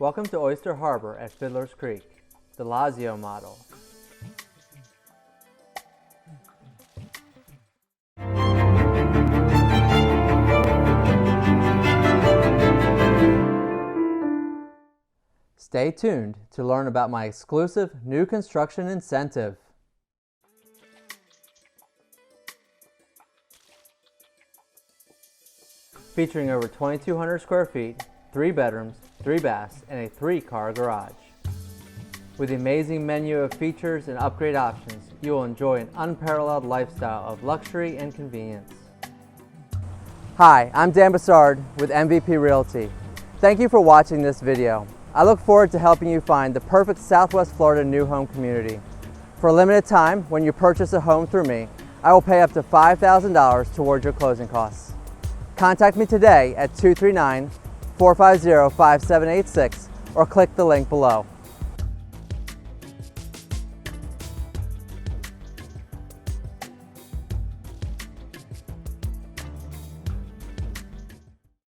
Welcome to Oyster Harbor at Fiddlers Creek, the Lazio Model. Stay tuned to learn about my exclusive new construction incentive. Featuring over 2,200 square feet, 3 bedrooms, 3 baths, and a 3-car garage. With the amazing menu of features and upgrade options, you will enjoy an unparalleled lifestyle of luxury and convenience. Hi, I'm Dan Bussard with MVP Realty. Thank you for watching this video. I look forward to helping you find the perfect Southwest Florida new home community. For a limited time, when you purchase a home through me, I will pay up to $5,000 towards your closing costs. Contact me today at 239-450-5786 or click the link below.